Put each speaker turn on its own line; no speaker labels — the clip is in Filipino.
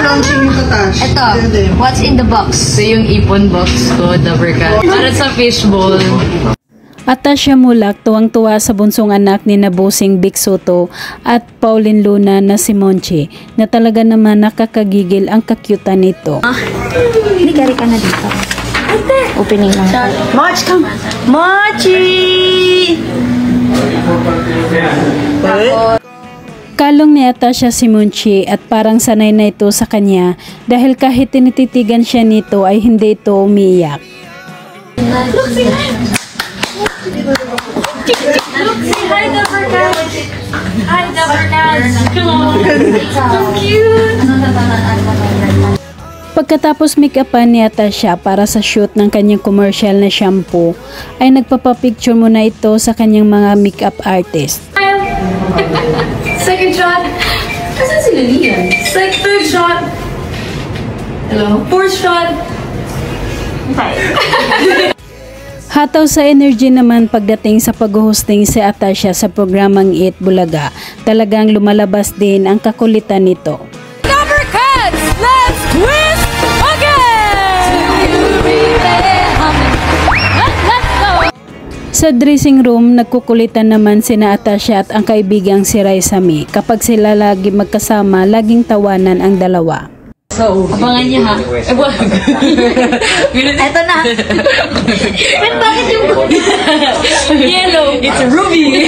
launching yung tatas.
Ito, what's in the box?
Ito yung ipon box ko, Dabber Cat. Para sa fishbowl.
Atasha Mulak tuwang-tuwa sa bunsong anak ni Nabusing Vic Soto at Pauline Luna na si Monchi na talaga naman nakakagigil ang kakyutan nito.
Hindi kari ka na dito. Opening lang.
Moch, come! Mochi!
Kalong ni Atasha si Monchi at parang sanay na ito sa kanya dahil kahit tinititigan siya nito ay hindi ito umiiyak.
Hi, Dabber Cat! Hi, Dabber Cat! So cute!
Pagkatapos make-upan ni Atasha para sa shoot ng kanyang commercial na shampoo, ay nagpapapicture muna ito sa kanyang mga make-up artist.
Second shot! Asan si Lilian? Third shot! Hello? Fourth shot!
Hataw sa energy naman pagdating sa pag-hosting si Atasha sa programang Eat Bulaga, talagang lumalabas din ang kakulitan nito.
Dabber Cats! Let's twist again! Let's go!
Sa dressing room, nagkukulitan naman sina Atasha at ang kaibigang si Raisa Mi. Kapag sila lagi magkasama, laging tawanan ang dalawa.
Abangan niya ha. Wag.
Eto na! Bakit yung
Yellow. It's ruby.